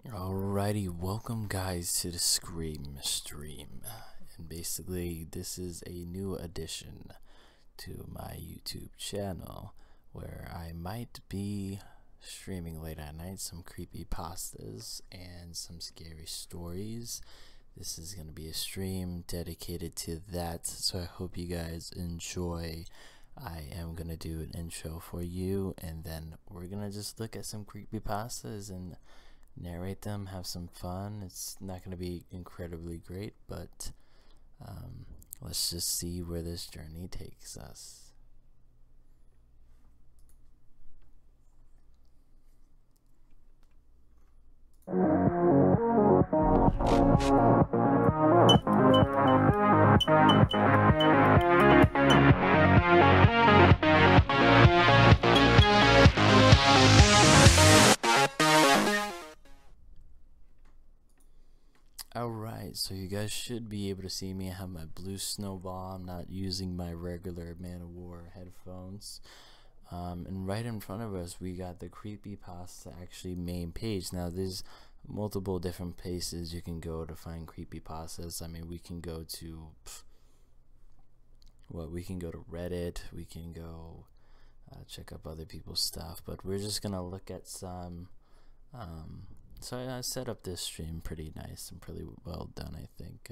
Alrighty, welcome guys to the Scream stream. And basically this is a new addition to my YouTube channel where I might be streaming late at night some creepy pastas and some scary stories. This is going to be a stream dedicated to that, so I hope you guys enjoy. I am going to do an intro for you, and then we're going to just look at some creepy pastas and narrate them, have some fun. It's not going to be incredibly great, but let's just see where this journey takes us. Alright, so you guys should be able to see me. I have my blue snowball. I'm not using my regular Man of War headphones. And right in front of us we got the creepypasta actually main page. Now there's multiple different places you can go to find creepypastas. I mean, we can go to we can go to Reddit, we can go check up other people's stuff, but we're just gonna look at some so I set up this stream pretty nice and pretty well done, I think.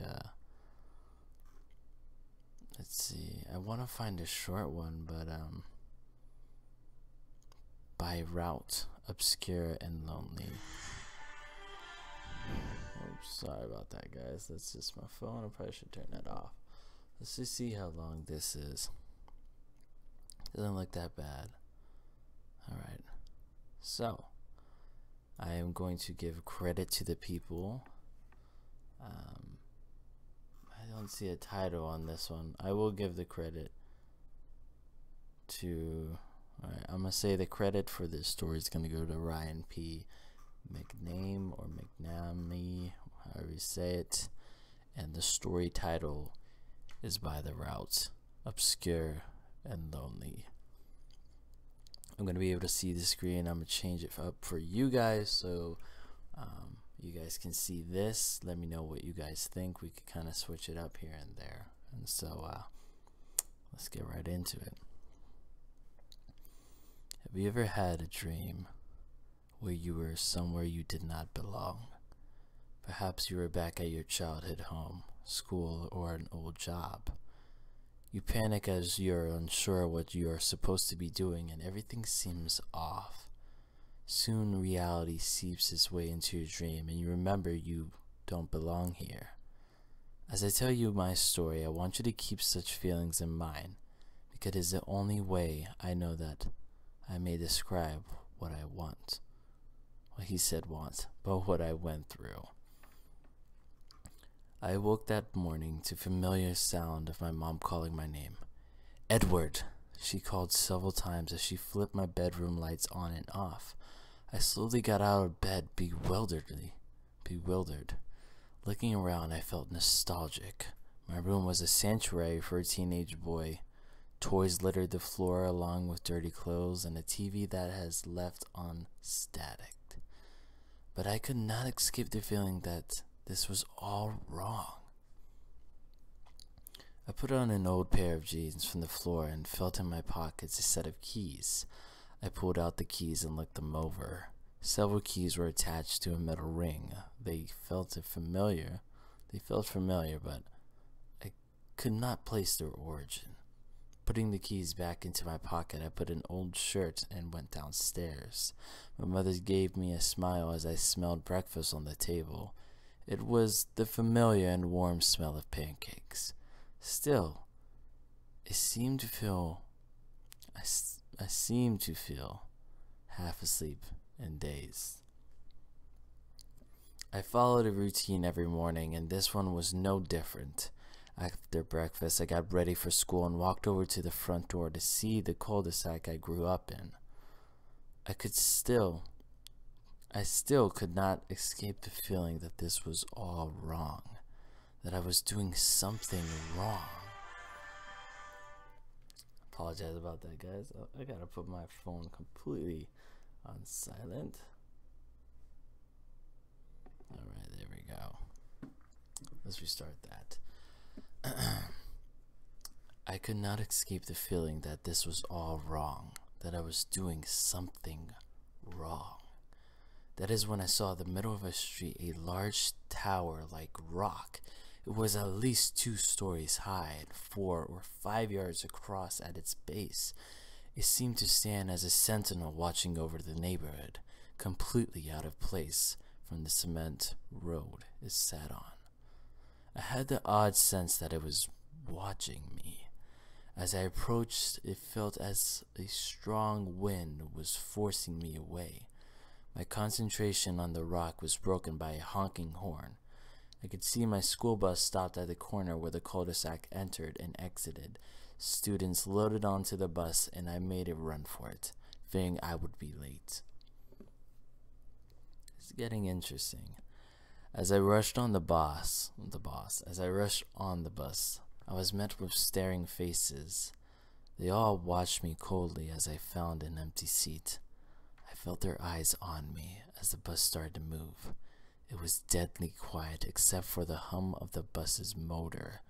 Let's see, I want to find a short one, but by route, obscure and lonely. Oops, sorry about that, guys. That's just my phone. I probably should turn that off. Let's just see how long this is. Doesn't look that bad. Alright, so I am going to give credit to the people. I don't see a title on this one. I will give the credit to... Alright, I'm going to say the credit for this story is going to go to Ryan P. McNamee or McNamee, however you say it. And the story title is By the Route, Obscure and Lonely. I'm going to be able to see the screen. I'm going to change it up for you guys so you guys can see this. Let me know what you guys think. We could kind of switch it up here and there. And so let's get right into it. Have you ever had a dream where you were somewhere you did not belong? Perhaps you were back at your childhood home, school, or an old job. You panic as you're unsure what you are supposed to be doing and everything seems off. Soon reality seeps its way into your dream and you remember you don't belong here. As I tell you my story, I want you to keep such feelings in mind because it is the only way I know that I may describe what I want. Well, he said want, but what I went through. I awoke that morning to familiar sound of my mom calling my name. Edward, she called several times as she flipped my bedroom lights on and off. I slowly got out of bed bewildered. Looking around, I felt nostalgic. My room was a sanctuary for a teenage boy. Toys littered the floor along with dirty clothes and a TV that has left on static. But I could not escape the feeling that this was all wrong. I put on an old pair of jeans from the floor and felt in my pockets a set of keys. I pulled out the keys and looked them over. Several keys were attached to a metal ring. They felt familiar, but I could not place their origin. Putting the keys back into my pocket, I put an old shirt and went downstairs. My mother gave me a smile as I smelled breakfast on the table. It was the familiar and warm smell of pancakes. Still, I seemed to feel half asleep and dazed. I followed a routine every morning, and this one was no different. After breakfast, I got ready for school and walked over to the front door to see the cul-de-sac I grew up in. I still could not escape the feeling that this was all wrong, that I was doing something wrong. Apologize about that, guys. I gotta put my phone completely on silent. let's restart that. I could not escape the feeling that this was all wrong, that I was doing something wrong. That is when I saw in the middle of a street a large tower-like rock. It was at least 2 stories high and 4 or 5 yards across at its base. It seemed to stand as a sentinel watching over the neighborhood, completely out of place from the cement road it sat on. I had the odd sense that it was watching me. As I approached, it felt as a strong wind was forcing me away. My concentration on the rock was broken by a honking horn. I could see my school bus stopped at the corner where the cul-de-sac entered and exited. Students loaded onto the bus and I made a run for it, fearing I would be late. It's getting interesting. As I rushed on the bus, I was met with staring faces. They all watched me coldly as I found an empty seat. I felt their eyes on me as the bus started to move. It was deadly quiet except for the hum of the bus's motor.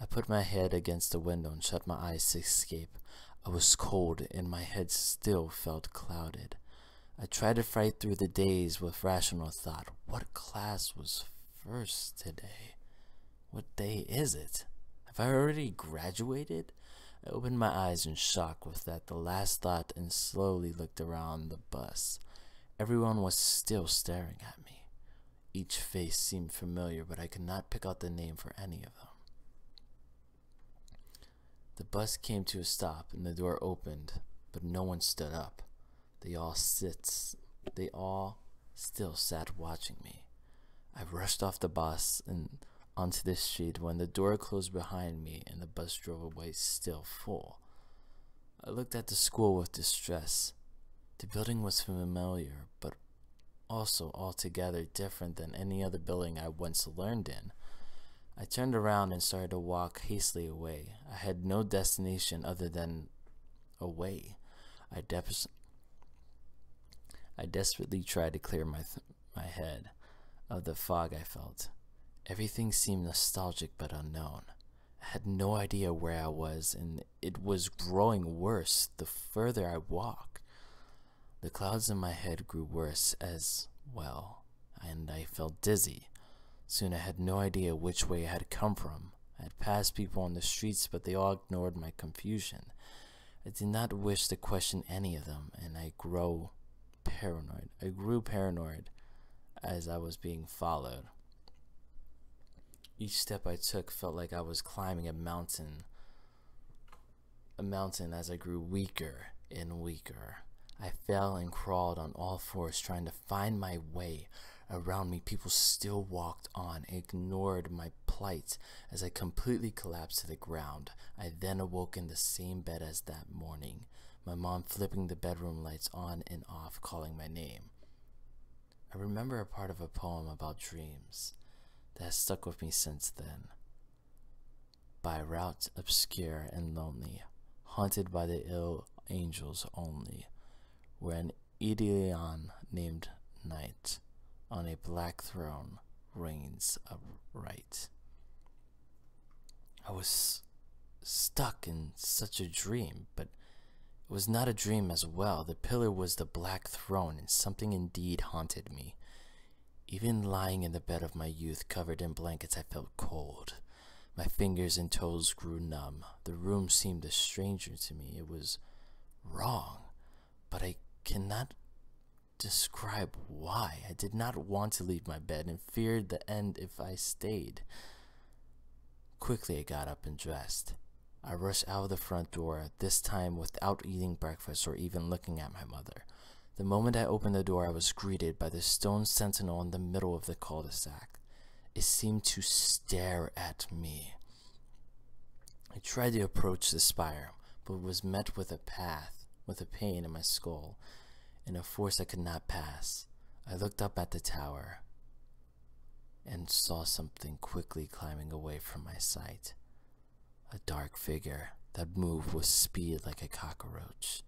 I put my head against the window and shut my eyes to escape. I was cold and my head still felt clouded. I tried to fight through the daze with rational thought. What class was first today? What day is it? Have I already graduated? I opened my eyes in shock with that the last thought and slowly looked around the bus. Everyone was still staring at me. Each face seemed familiar, but I could not pick out the name for any of them. The bus came to a stop and the door opened, but no one stood up. They all still sat watching me. I rushed off the bus and onto the street when the door closed behind me and the bus drove away still full. I looked at the school with distress. The building was familiar, but also altogether different than any other building I once learned in. I turned around and started to walk hastily away. I had no destination other than away. I desperately tried to clear my head of the fog I felt. Everything seemed nostalgic but unknown. I had no idea where I was, and it was growing worse the further I walked. The clouds in my head grew worse as well, and I felt dizzy. Soon I had no idea which way I had come from. I had passed people on the streets, but they all ignored my confusion. I did not wish to question any of them, and I grew paranoid as I was being followed. Each step I took felt like I was climbing a mountain as I grew weaker and weaker. I fell and crawled on all fours trying to find my way. Around me, people still walked on, ignored my plight as I completely collapsed to the ground. I then awoke in the same bed as that morning, my mom flipping the bedroom lights on and off, calling my name. I remember a part of a poem about dreams that has stuck with me since then. By route obscure and lonely, haunted by the ill angels only, where an Idion named Night on a black throne reigns upright. I was stuck in such a dream, but it was not a dream as well. The pillar was the black throne, and something indeed haunted me. Even lying in the bed of my youth, covered in blankets, I felt cold. My fingers and toes grew numb. The room seemed a stranger to me. It was wrong, but I cannot describe why. I did not want to leave my bed and feared the end if I stayed. Quickly, I got up and dressed. I rushed out of the front door, this time without eating breakfast or even looking at my mother. The moment I opened the door, I was greeted by the stone sentinel in the middle of the cul-de-sac. It seemed to stare at me. I tried to approach the spire, but was met with a pain in my skull, and a force I could not pass. I looked up at the tower and saw something quickly climbing away from my sight. A dark figure that moved with speed like a cockroach.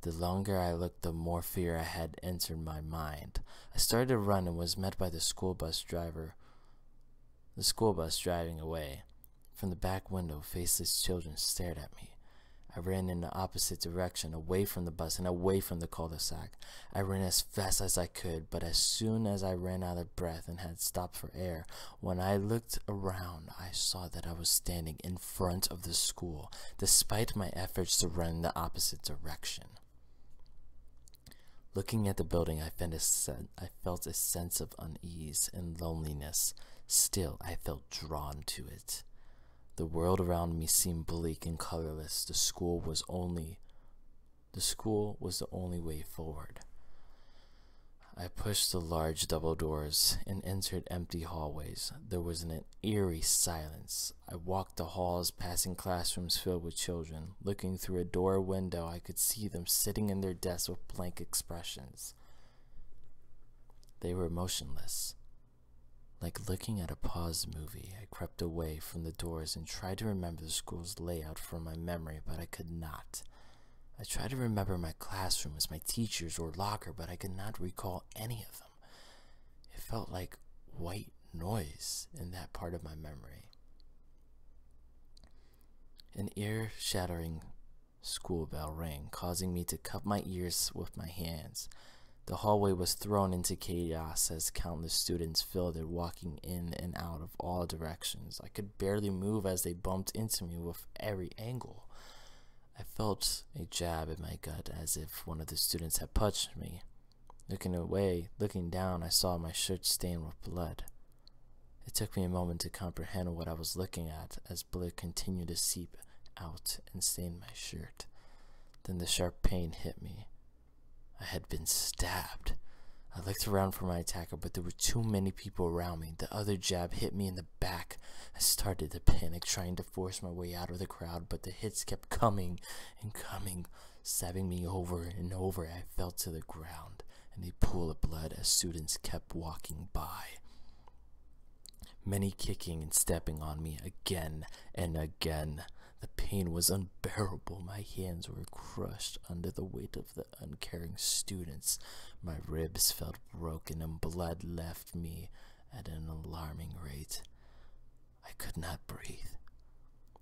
The longer I looked, the more fear I had entered my mind. I started to run and was met by the school bus driver The school bus driving away. From the back window, faceless children stared at me. I ran in the opposite direction, away from the bus and away from the cul-de-sac. I ran as fast as I could, but as soon as I ran out of breath and had stopped for air, when I looked around, I saw that I was standing in front of the school, despite my efforts to run in the opposite direction. Looking at the building, I felt a sense of unease and loneliness. Still, I felt drawn to it. The world around me seemed bleak and colorless. The school was the only way forward. I pushed the large double doors and entered empty hallways. There was an eerie silence. I walked the halls, passing classrooms filled with children. Looking through a door window, I could see them sitting in their desks with blank expressions. They were motionless. Like looking at a paused movie, I crept away from the doors and tried to remember the school's layout from my memory, but I could not. I tried to remember my classrooms, my teachers, or locker, but I could not recall any of them. It felt like white noise in that part of my memory. An ear-shattering school bell rang, causing me to cup my ears with my hands. The hallway was thrown into chaos as countless students filled it, walking in and out of all directions. I could barely move as they bumped into me with every angle. I felt a jab in my gut as if one of the students had punched me. Looking down, I saw my shirt stained with blood. It took me a moment to comprehend what I was looking at as blood continued to seep out and stain my shirt. Then the sharp pain hit me. I had been stabbed. I looked around for my attacker, but there were too many people around me. The other jab hit me in the back. I started to panic, trying to force my way out of the crowd, but the hits kept coming and coming, stabbing me over and over. I fell to the ground in a pool of blood as students kept walking by, many kicking and stepping on me again and again. The pain was unbearable. My hands were crushed under the weight of the uncaring students. My ribs felt broken and blood left me at an alarming rate. I could not breathe.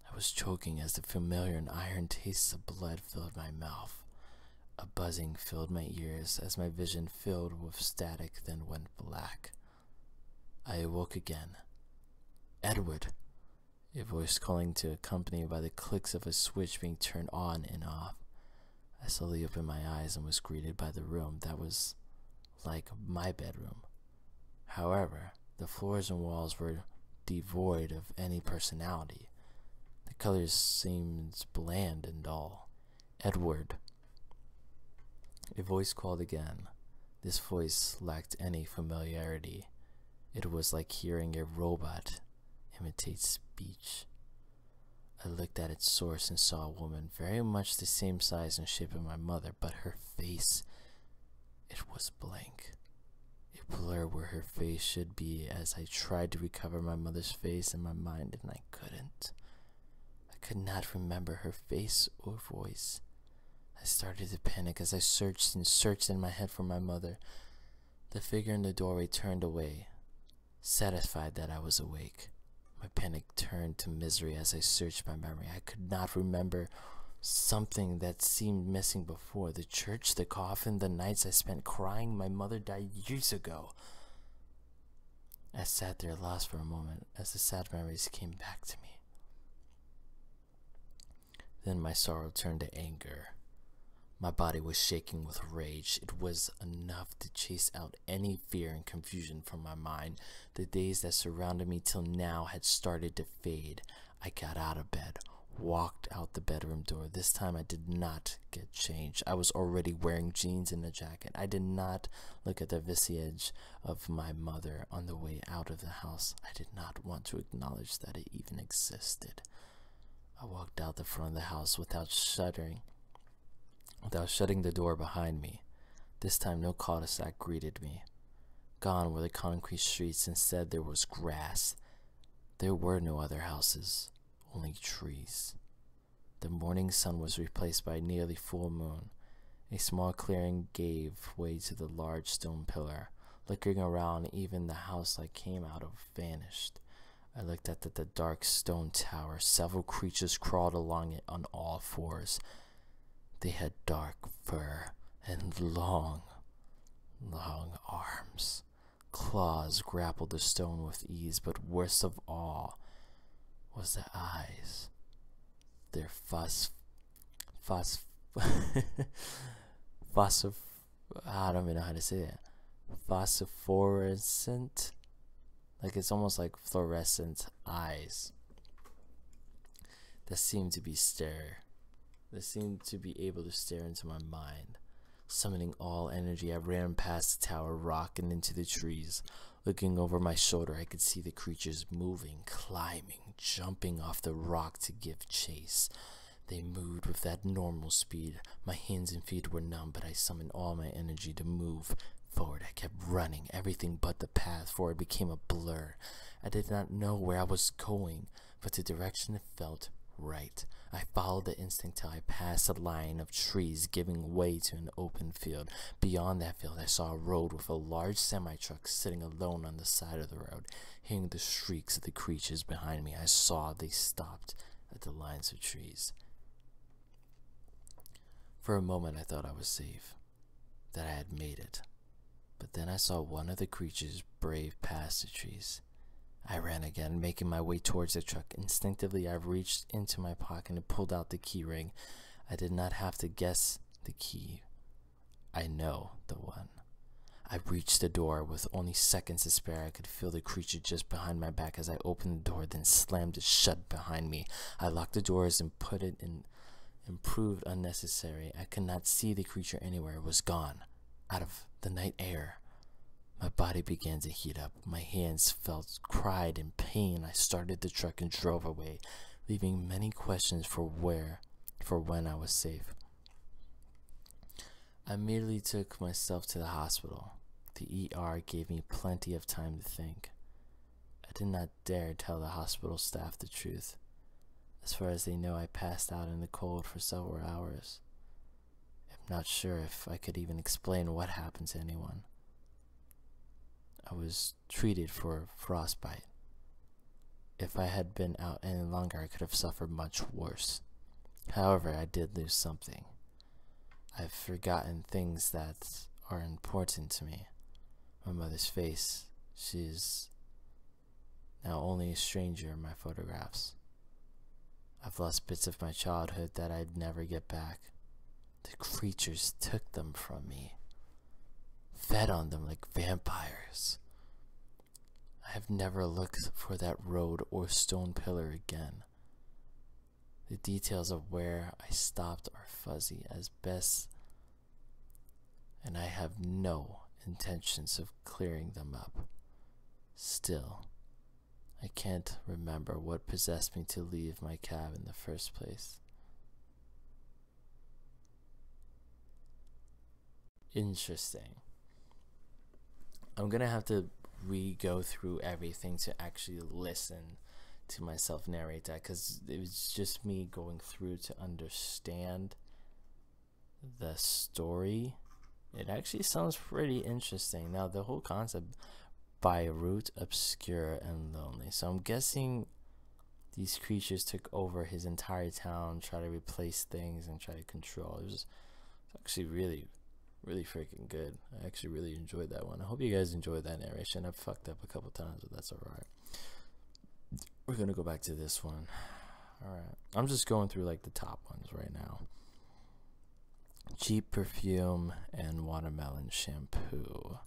I was choking as the familiar and iron taste of blood filled my mouth. A buzzing filled my ears as my vision filled with static, then went black. I awoke again. Edward! A voice calling to accompanied by the clicks of a switch being turned on and off. I slowly opened my eyes and was greeted by the room that was like my bedroom. However, the floors and walls were devoid of any personality. The colors seemed bland and dull. Edward. A voice called again. This voice lacked any familiarity. It was like hearing a robot imitate speech. I looked at its source and saw a woman very much the same size and shape of my mother, but her face, it was blank. A blur where her face should be as I tried to recover my mother's face in my mind, and I couldn't. I could not remember her face or voice. I started to panic as I searched and searched in my head for my mother. The figure in the doorway turned away, satisfied that I was awake. My panic turned to misery as I searched my memory. I could not remember something that seemed missing before. The church, the coffin, the nights I spent crying. My mother died years ago. I sat there lost for a moment as the sad memories came back to me. Then my sorrow turned to anger. My body was shaking with rage. It was enough to chase out any fear and confusion from my mind. The days that surrounded me till now had started to fade. I got out of bed, walked out the bedroom door. This time I did not get changed. I was already wearing jeans and a jacket. I did not look at the visage of my mother on the way out of the house. I did not want to acknowledge that it even existed. I walked out the front of the house without shutting the door behind me. This time no cul-de-sac greeted me. Gone were the concrete streets. Instead there was grass. There were no other houses, only trees. The morning sun was replaced by a nearly full moon. A small clearing gave way to the large stone pillar. Looking around, even the house I came out of vanished. I looked at the dark stone tower. Several creatures crawled along it on all fours. They had dark fur and long arms. Claws grappled the stone with ease, but worst of all was the eyes. Their I don't even know how to say it. Phosphorescent, like it's almost like fluorescent eyes that seemed to be able to stare into my mind. Summoning all energy, I ran past the tower rock and into the trees. Looking over my shoulder, I could see the creatures moving, climbing, jumping off the rock to give chase. They moved with that normal speed. My hands and feet were numb, but I summoned all my energy to move forward. I kept running, everything but the path forward became a blur. I did not know where I was going, but the direction felt right. I followed the instinct till I passed a line of trees giving way to an open field. Beyond that field, I saw a road with a large semi-truck sitting alone on the side of the road. Hearing the shrieks of the creatures behind me, I saw they stopped at the lines of trees. For a moment, I thought I was safe, that I had made it. But then I saw one of the creatures brave past the trees. I ran again, making my way towards the truck. Instinctively, I reached into my pocket and pulled out the key ring. I did not have to guess the key. I know the one. I reached the door with only seconds to spare. I could feel the creature just behind my back as I opened the door, then slammed it shut behind me. I locked the doors and put it in and proved unnecessary. I could not see the creature anywhere. It was gone, out of the night air. My body began to heat up. My hands cried in pain. I started the truck and drove away, leaving many questions for when I was safe. I immediately took myself to the hospital. The ER gave me plenty of time to think. I did not dare tell the hospital staff the truth. As far as they know, I passed out in the cold for several hours. I'm not sure if I could even explain what happened to anyone. I was treated for frostbite. If I had been out any longer, I could have suffered much worse. However, I did lose something. I've forgotten things that are important to me. My mother's face. She is now only a stranger in my photographs. I've lost bits of my childhood that I'd never get back. The creatures took them from me, fed on them like vampires. I have never looked for that road or stone pillar again. The details of where I stopped are fuzzy as best, and I have no intentions of clearing them up. Still, I can't remember what possessed me to leave my cab in the first place. Interesting. I'm gonna have to re-go through everything to actually listen to myself narrate that, because it was just me going through to understand the story. It actually sounds pretty interesting. Now, the whole concept, Beirut, obscure and lonely. So I'm guessing these creatures took over his entire town, try to replace things and try to control. It was actually really freaking good. I actually really enjoyed that one. I hope you guys enjoyed that narration. I've fucked up a couple times, but that's alright. We're gonna go back to this one. Alright. I'm just going through like the top ones right now. Cheap perfume and watermelon shampoo.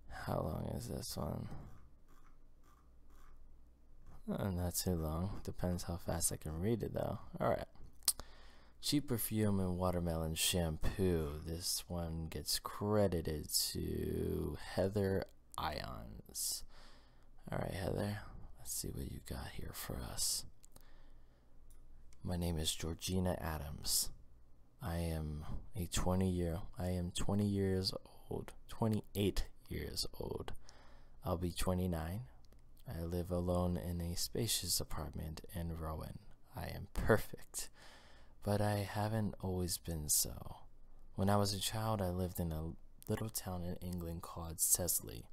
How long is this one? Not too long. Depends how fast I can read it though. Alright. Cheap perfume and watermelon shampoo. This one gets credited to Heather Ions. Alright, Heather. Let's see what you got here for us. My name is Georgina Adams. I am 28 years old. I'll be 29. I live alone in a spacious apartment in Rowan. I am perfect, but I haven't always been so. When I was a child, I lived in a little town in England called Celsey.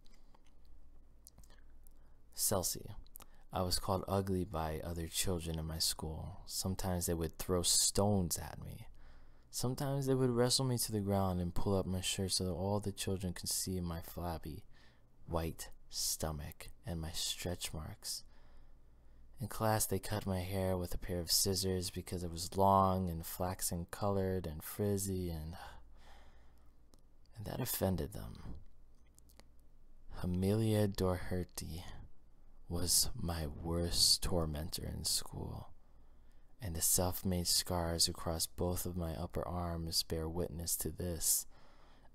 I was called ugly by other children in my school. Sometimes they would throw stones at me. Sometimes they would wrestle me to the ground and pull up my shirt so that all the children could see my flabby, white stomach and my stretch marks. In class, they cut my hair with a pair of scissors because it was long and flaxen colored and frizzy, and that offended them. Amelia Doherty was my worst tormentor in school, and the self-made scars across both of my upper arms bear witness to this.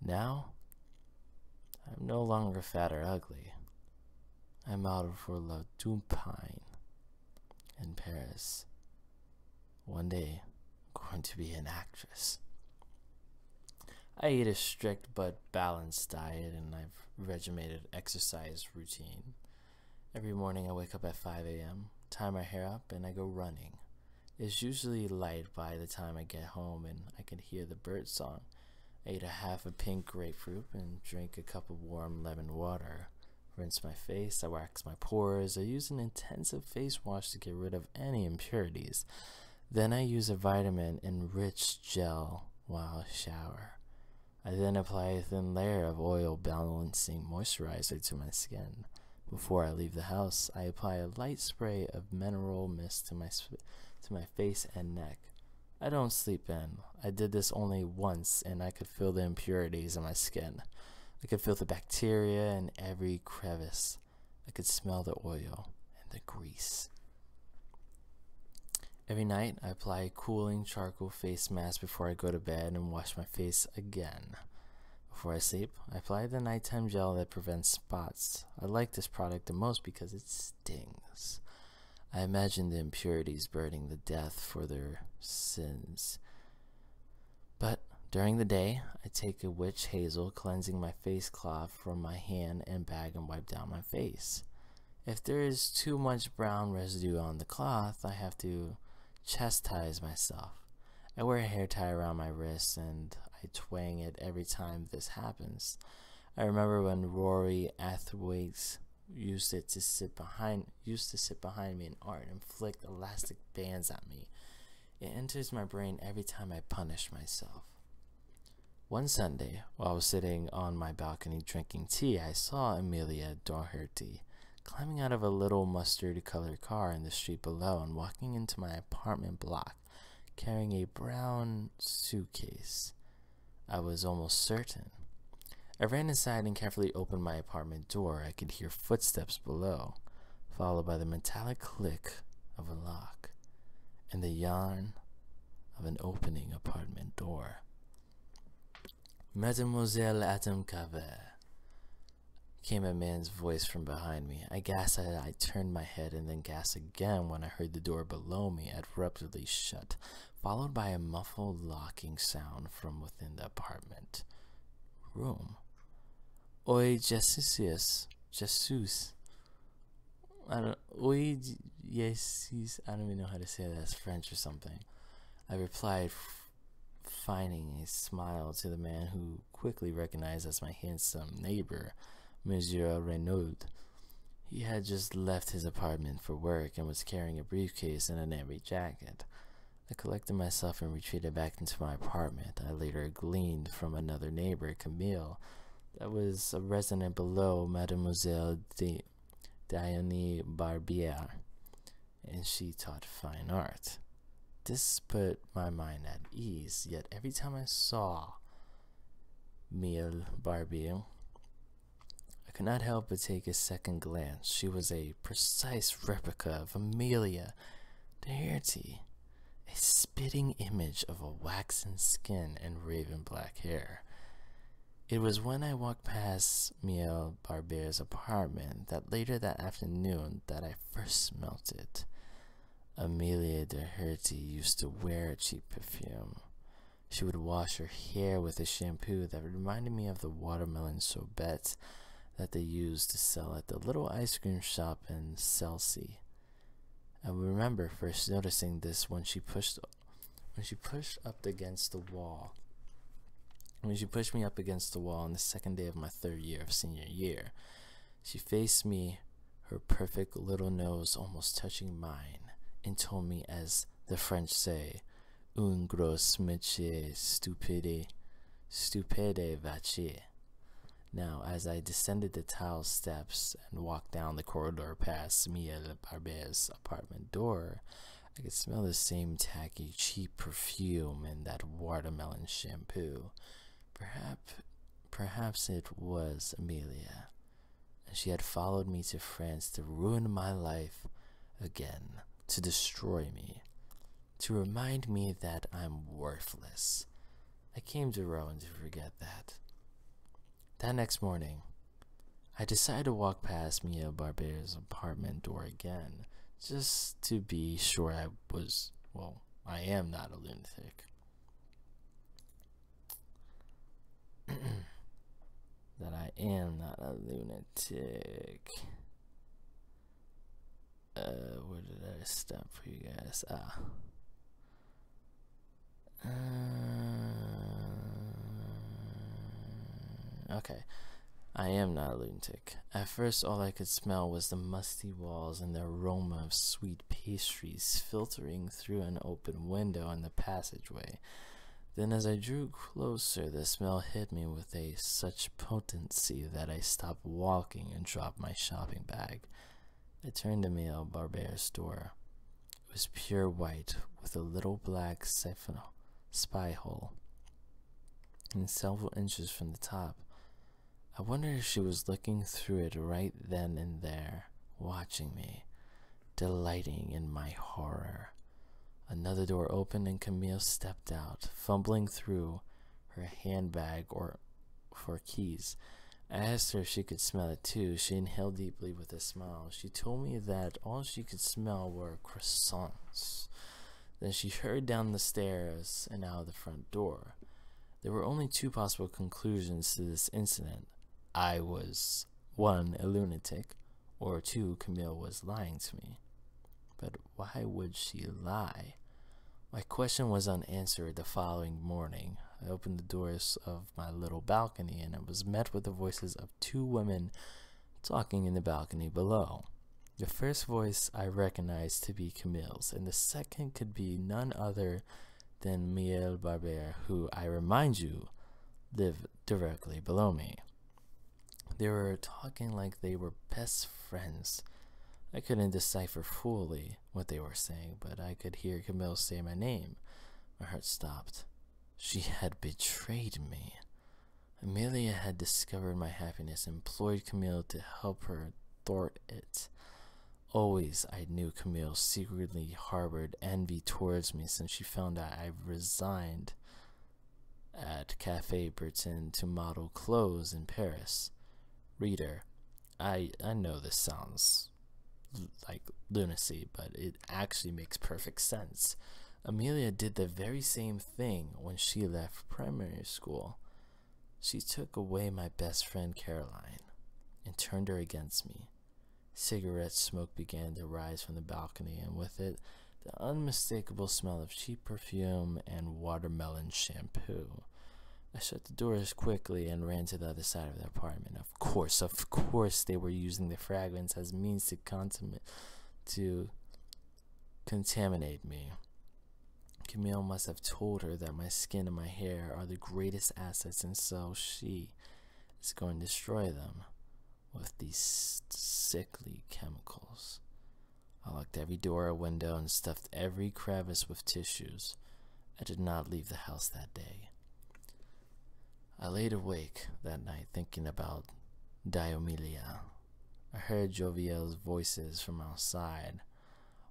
Now, I'm no longer fat or ugly. I modeled for La Dumpine in Paris. One day, I'm going to be an actress. I eat a strict but balanced diet, and I've regimented exercise routine. Every morning I wake up at 5 a.m., tie my hair up, and I go running. It's usually light by the time I get home and I can hear the bird song. I eat a half a pink grapefruit and drink a cup of warm lemon water. Rinse my face, I wax my pores, I use an intensive face wash to get rid of any impurities. Then I use a vitamin-enriched gel while I shower. I then apply a thin layer of oil-balancing moisturizer to my skin. Before I leave the house, I apply a light spray of mineral mist to my face and neck. I don't sleep in. I did this only once, and I could feel the impurities in my skin. I could feel the bacteria in every crevice. I could smell the oil and the grease. Every night, I apply a cooling charcoal face mask before I go to bed and wash my face again. Before I sleep, I apply the nighttime gel that prevents spots. I like this product the most because it stings. I imagine the impurities burning the death for their sins. But during the day, I take a witch hazel, cleansing my face cloth from my hand and bag, and wipe down my face. If there is too much brown residue on the cloth, I have to chastise myself. I wear a hair tie around my wrist and I twang it every time this happens. I remember when Rory Athwaite used to sit behind me in art and flick elastic bands at me. It enters my brain every time I punish myself. One Sunday, while I was sitting on my balcony drinking tea, I saw Amelia Doherty climbing out of a little mustard-colored car in the street below and walking into my apartment block, carrying a brown suitcase. I was almost certain. I ran inside and carefully opened my apartment door. I could hear footsteps below, followed by the metallic click of a lock and the yarn of an opening apartment door. Mademoiselle Atomkave, came a man's voice from behind me. I gasped as I turned my head and then gasped again when I heard the door below me abruptly shut, followed by a muffled locking sound from within the apartment room. Oi, Jesus. I don't even know how to say that. It's French or something. I replied, finding a smile to the man who quickly recognized as my handsome neighbor, Monsieur Renaud. He had just left his apartment for work and was carrying a briefcase and a navy jacket. I collected myself and retreated back into my apartment. I later gleaned from another neighbor, Camille, that was a resident below, Mademoiselle Diane Barbier, and she taught fine art. This put my mind at ease, yet every time I saw Mille Barbier, I could not help but take a second glance. She was a precise replica of Amelia Doherty, a spitting image of a waxen skin and raven black hair. It was when I walked past Mille Barbier's apartment that later that afternoon that I first smelt it. Amelia Doherty used to wear cheap perfume. She would wash her hair with a shampoo that reminded me of the watermelon sorbet that they used to sell at the little ice cream shop in Chelsea. I remember first noticing this when she pushed up against the wall. When she pushed me up against the wall on the second day of my third year of senior year, she faced me, her perfect little nose almost touching mine, and told me, as the French say, un gros métier stupide vache. Now, as I descended the tile steps and walked down the corridor past Miel Barber's apartment door, I could smell the same tacky, cheap perfume and that watermelon shampoo. Perhaps it was Amelia, and she had followed me to France to ruin my life again, to destroy me, to remind me that I'm worthless. I came to Rowan to forget that. That next morning, I decided to walk past Mia Barber's apartment door again, just to be sure I am not a lunatic. That I am not a lunatic. Where did I stop for you guys? Okay. I am not a lunatic. At first, all I could smell was the musty walls and the aroma of sweet pastries filtering through an open window in the passageway. Then as I drew closer, the smell hit me with such potency that I stopped walking and dropped my shopping bag. I turned to Mia Barber's door. It was pure white with a little black spy hole, and several inches from the top. I wondered if she was looking through it right then and there, watching me, delighting in my horror. Another door opened and Camille stepped out, fumbling through her handbag for keys. I asked her if she could smell it too. She inhaled deeply with a smile. She told me that all she could smell were croissants. Then she hurried down the stairs and out the front door. There were only two possible conclusions to this incident. I was, 1, a lunatic, or 2, Camille was lying to me. But why would she lie? My question was unanswered the following morning. I opened the doors of my little balcony and I was met with the voices of 2 women talking in the balcony below. The first voice I recognized to be Camille's, and the second could be none other than Miel Barber, who, I remind you, lived directly below me. They were talking like they were best friends. I couldn't decipher fully what they were saying, but I could hear Camille say my name. My heart stopped. She had betrayed me. Amelia had discovered my happiness and employed Camille to help her thwart it. Always I knew Camille secretly harbored envy towards me since she found out I resigned at Café Breton to model clothes in Paris. Reader, I know this sounds like lunacy, but it actually makes perfect sense. Amelia did the very same thing when she left primary school. She took away my best friend Caroline and turned her against me. Cigarette smoke began to rise from the balcony, and with it, the unmistakable smell of cheap perfume and watermelon shampoo. I shut the doors quickly and ran to the other side of the apartment. Of course, they were using the fragrance as means to contaminate me. Camille must have told her that my skin and my hair are the greatest assets, and so she is going to destroy them with these sickly chemicals. I locked every door or window and stuffed every crevice with tissues. I did not leave the house that day. I laid awake that night thinking about Diomelia. I heard jovial voices from outside.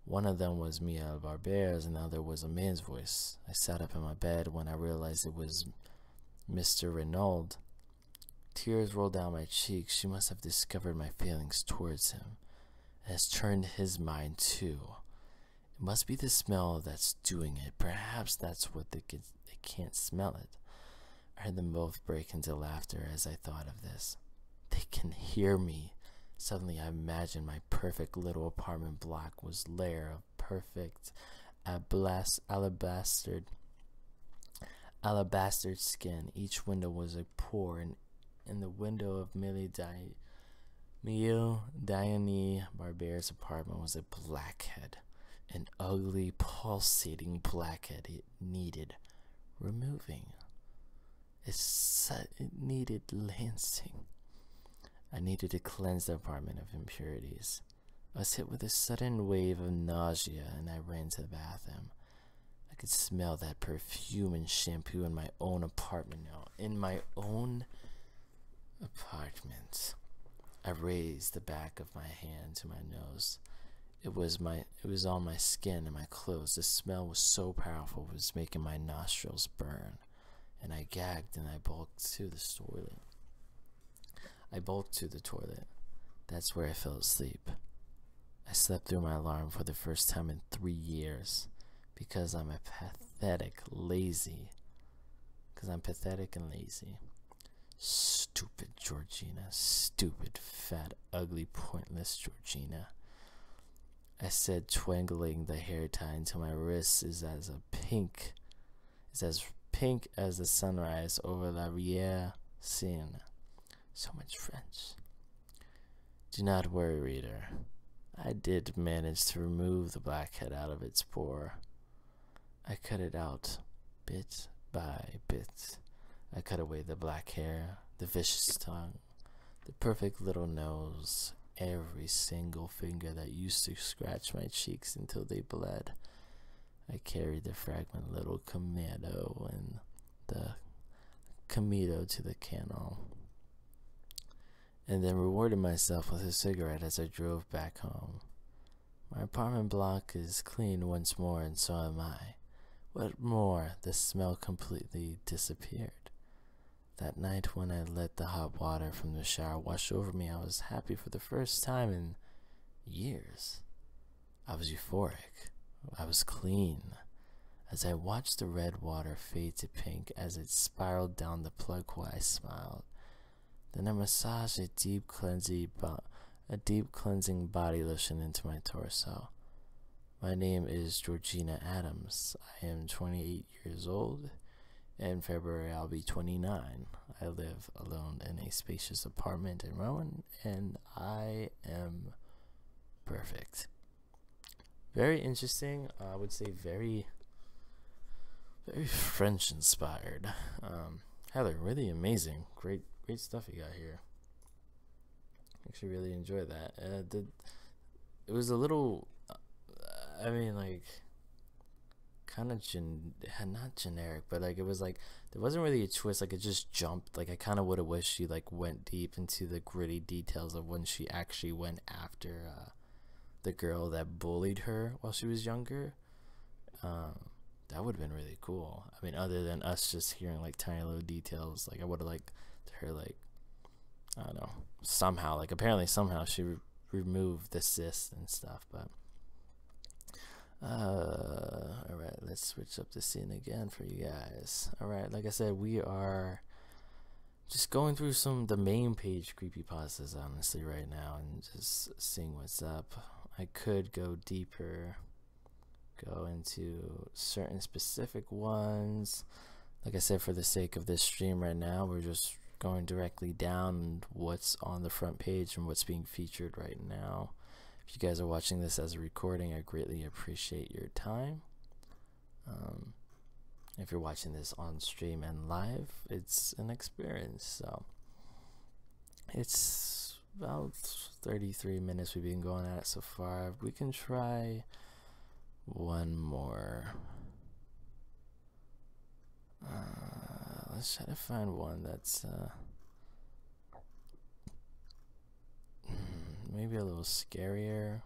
One of them was Mia Barber's and the other was a man's voice. I sat up in my bed when I realized it was Mr. Renaud. Tears rolled down my cheeks. She must have discovered my feelings towards him. It has turned his mind too. It must be the smell that's doing it. Perhaps that's what they can't smell it. I heard them both break into laughter as I thought of this. They can hear me. Suddenly I imagined my perfect little apartment block was a layer of perfect alabaster skin. Each window was a pore, and in the window of Millie Mio Dione Barber's apartment was a blackhead, an ugly, pulsating blackhead. It needed removing. It needed lancing. I needed to cleanse the apartment of impurities. I was hit with a sudden wave of nausea and I ran to the bathroom. I could smell that perfume and shampoo in my own apartment now. In my own apartment. I raised the back of my hand to my nose. It was on my skin and my clothes. The smell was so powerful it was making my nostrils burn. And I gagged and I bulked to the toilet. That's where I fell asleep. I slept through my alarm for the first time in 3 years because I'm pathetic and lazy. Stupid Georgina. Stupid, fat, ugly, pointless Georgina. I said, twangling the hair tie until my wrist is as pink as the sunrise over La Riviere Seine. So much French. Do not worry, reader. I did manage to remove the blackhead out of its pore. I cut it out bit by bit. I cut away the black hair, the vicious tongue, the perfect little nose, every single finger that used to scratch my cheeks until they bled. I carried the fragment little Camino and the Camino to the canal, and then rewarded myself with a cigarette as I drove back home. My apartment block is clean once more, and so am I. What more, the smell completely disappeared. That night when I let the hot water from the shower wash over me, I was happy for the first time in years. I was euphoric. I was clean. As I watched the red water fade to pink as it spiraled down the plug hole, I smiled. Then I massaged a deep cleansing body lotion into my torso. My name is Georgina Adams. I am 28 years old. In February, I'll be 29. I live alone in a spacious apartment in Rowan, and I am perfect. Very interesting. I would say very French inspired. Heather, really amazing. Great stuff you got here. Actually, really enjoyed that. It was a little, kind of not generic, but like it was like there wasn't really a twist. Like it just jumped. Like I kind of would have wished she like went deep into the gritty details of when she actually went after the girl that bullied her while she was younger. That would have been really cool. I mean, other than us just hearing like tiny little details, like I would have liked her, like, I don't know, somehow, like apparently somehow she removed the cyst and stuff. But alright, let's switch up the scene again for you guys. Alright, like I said, we are just going through the main page creepypastas honestly right now and just seeing what's up. I could go deeper, go into certain specific ones. Like I said, for the sake of this stream right now, we're just going directly down what's on the front page and what's being featured right now. If you guys are watching this as a recording, I greatly appreciate your time. If you're watching this on stream and live, it's an experience. So it's about 33 minutes we've been going at it so far. We can try one more. Let's try to find one that's maybe a little scarier,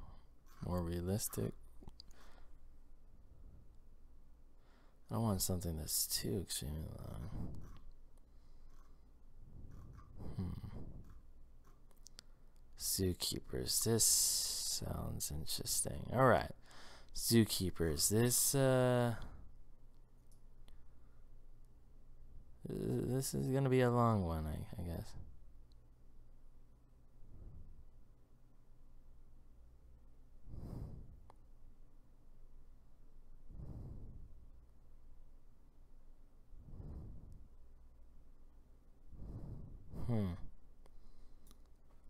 more realistic. I don't want something that's too extremely long. Zookeepers. This sounds interesting. Alright. Zookeepers. This is gonna be a long one, I guess.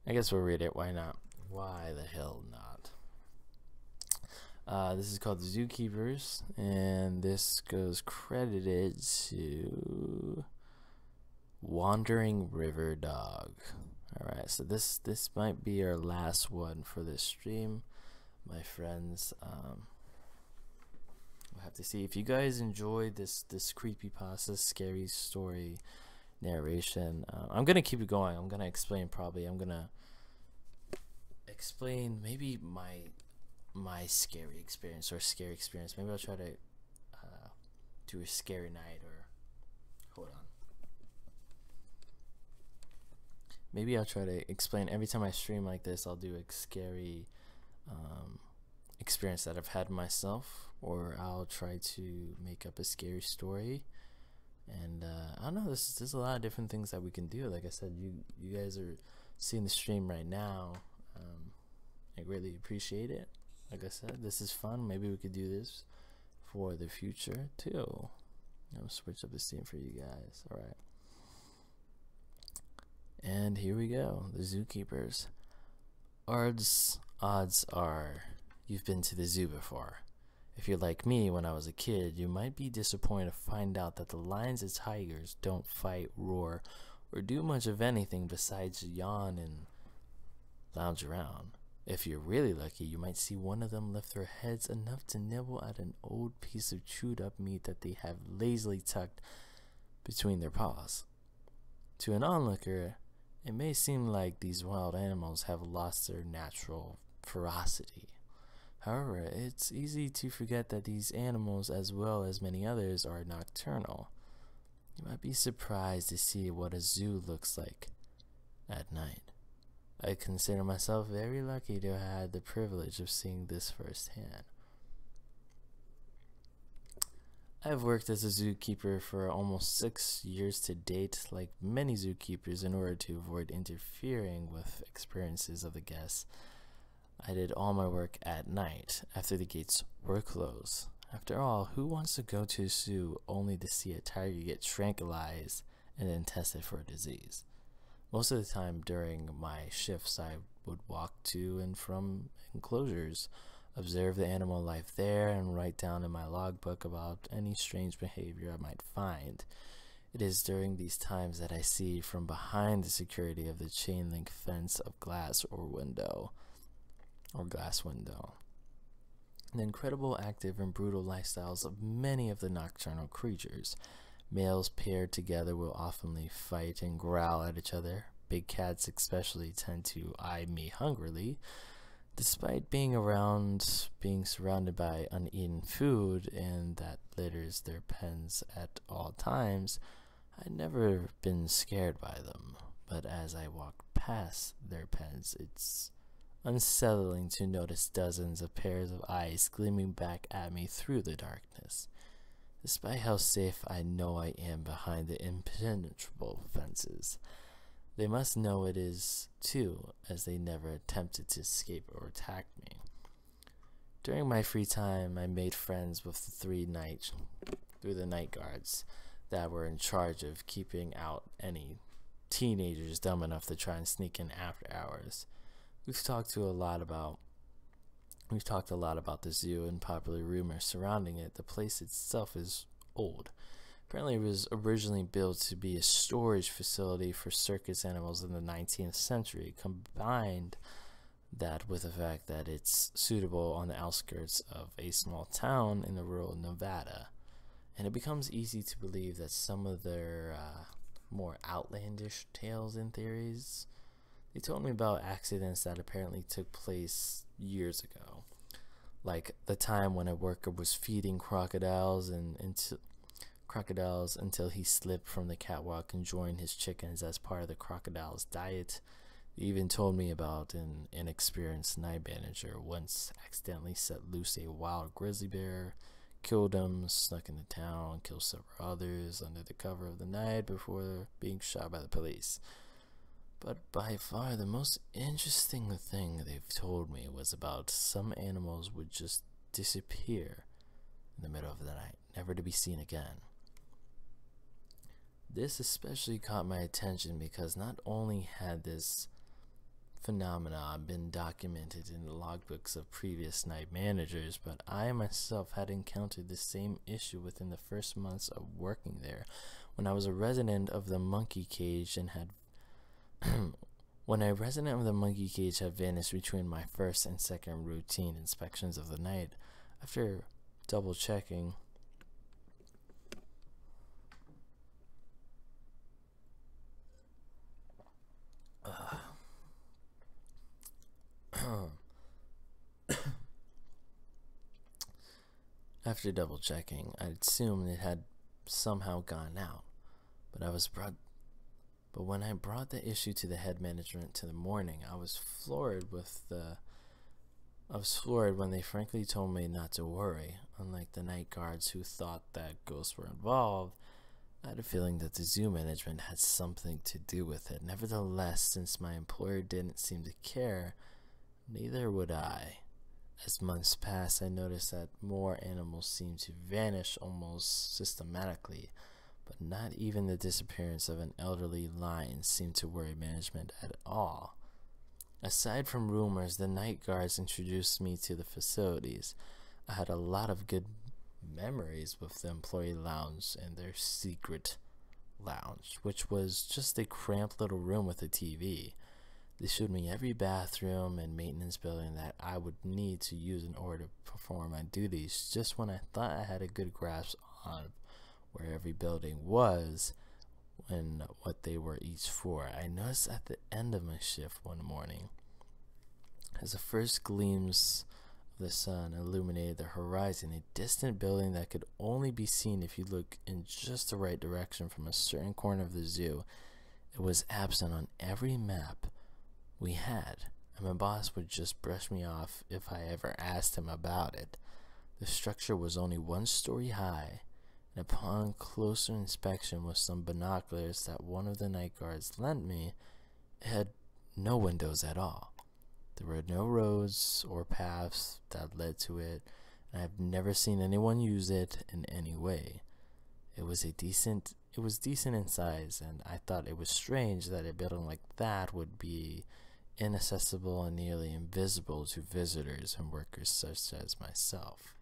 I guess we'll read it. Why not? Why the hell not? This is called Zookeepers, and this goes credited to WanderingRiverdog. Alright, so this might be our last one for this stream, my friends. We'll have to see. If you guys enjoyed this creepypasta scary story narration, I'm gonna keep it going. I'm gonna explain maybe my scary experience or scary experience. Maybe I'll try to do a scary night, or hold on. Maybe I'll try to explain every time I stream like this. I'll do a scary experience that I've had myself, or I'll try to make up a scary story. And I don't know. There's a lot of different things that we can do. Like I said, you guys are seeing the stream right now. I greatly appreciate it. Like I said, this is fun. Maybe we could do this for the future too. I'll switch up the scene for you guys. All right. And here we go. The Zookeepers. Odds are you've been to the zoo before. If you're like me when I was a kid, you might be disappointed to find out that the lions and tigers don't fight, roar, or do much of anything besides yawn and lounge around. If you're really lucky, you might see one of them lift their heads enough to nibble at an old piece of chewed up meat that they have lazily tucked between their paws. To an onlooker, it may seem like these wild animals have lost their natural ferocity. However, it's easy to forget that these animals, as well as many others, are nocturnal. You might be surprised to see what a zoo looks like at night. I consider myself very lucky to have had the privilege of seeing this firsthand. I've worked as a zookeeper for almost 6 years to date. Like many zookeepers, in order to avoid interfering with experiences of the guests, I did all my work at night after the gates were closed. After all, who wants to go to a zoo only to see a tiger get tranquilized and then tested for a disease? Most of the time during my shifts, I would walk to and from enclosures, observe the animal life there, and write down in my logbook about any strange behavior I might find. It is during these times that I see from behind the security of the chain link fence of glass window the incredible, active, and brutal lifestyles of many of the nocturnal creatures. Males paired together will oftenly fight and growl at each other. Big cats especially tend to eye me hungrily. Despite being surrounded by uneaten food and that litters their pens at all times, I'd never been scared by them. But as I walk past their pens, it's unsettling to notice dozens of pairs of eyes gleaming back at me through the darkness. Despite how safe I know I am behind the impenetrable fences, they must know it is too, as they never attempted to escape or attack me. During my free time, I made friends with the night guards that were in charge of keeping out any teenagers dumb enough to try and sneak in after hours. We've talked a lot about the zoo and popular rumors surrounding it. The place itself is old. Apparently it was originally built to be a storage facility for circus animals in the 19th century. Combined that with the fact that it's suitable on the outskirts of a small town in the rural Nevada, and it becomes easy to believe that some of their more outlandish tales and theories. They told me about accidents that apparently took place years ago, like the time when a worker was feeding crocodiles until he slipped from the catwalk and joined his chickens as part of the crocodile's diet. They even told me about an inexperienced night manager once accidentally set loose a wild grizzly bear, killed him, snuck into town, killed several others under the cover of the night before being shot by the police. But by far the most interesting thing they've told me was about some animals would just disappear in the middle of the night, never to be seen again. This especially caught my attention because not only had this phenomena been documented in the logbooks of previous night managers, but I myself had encountered the same issue within the first months of working there, when I was a resident of the monkey cage and had when a resident of the monkey cage had vanished between my first and second routine inspections of the night. After double checking, I'd assumed it had somehow gone out, but when I brought the issue to the head management to the morning, I was floored when they frankly told me not to worry. Unlike the night guards who thought that ghosts were involved, I had a feeling that the zoo management had something to do with it. Nevertheless, since my employer didn't seem to care, neither would I. As months passed, I noticed that more animals seemed to vanish almost systematically, but not even the disappearance of an elderly lion seemed to worry management at all. Aside from rumors, the night guards introduced me to the facilities. I had a lot of good memories with the employee lounge and their secret lounge, which was just a cramped little room with a TV. They showed me every bathroom and maintenance building that I would need to use in order to perform my duties, just when I thought I had a good grasp on where every building was and what they were each for. I noticed at the end of my shift one morning, as the first gleams of the sun illuminated the horizon, a distant building that could only be seen if you look in just the right direction from a certain corner of the zoo. It was absent on every map we had, and my boss would just brush me off if I ever asked him about it. The structure was only 1 story high, and upon closer inspection with some binoculars that one of the night guards lent me, it had no windows at all. There were no roads or paths that led to it, and I've never seen anyone use it in any way. It was decent in size, and I thought it was strange that a building like that would be inaccessible and nearly invisible to visitors and workers such as myself.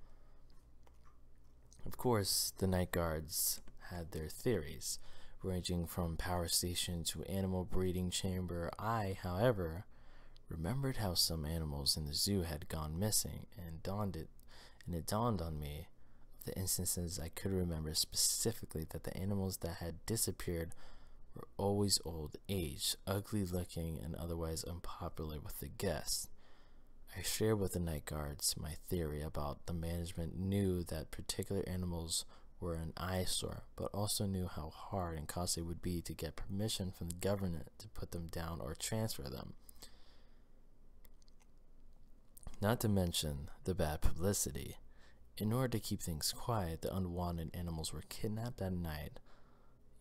Of course, the night guards had their theories, ranging from power station to animal breeding chamber. I, however, remembered how some animals in the zoo had gone missing, and it dawned on me of the instances I could remember specifically that the animals that had disappeared were always old age, ugly looking, and otherwise unpopular with the guests. I shared with the night guards my theory about the management knew that particular animals were an eyesore, but also knew how hard and costly it would be to get permission from the government to put them down or transfer them. Not to mention the bad publicity. In order to keep things quiet, the unwanted animals were kidnapped at night,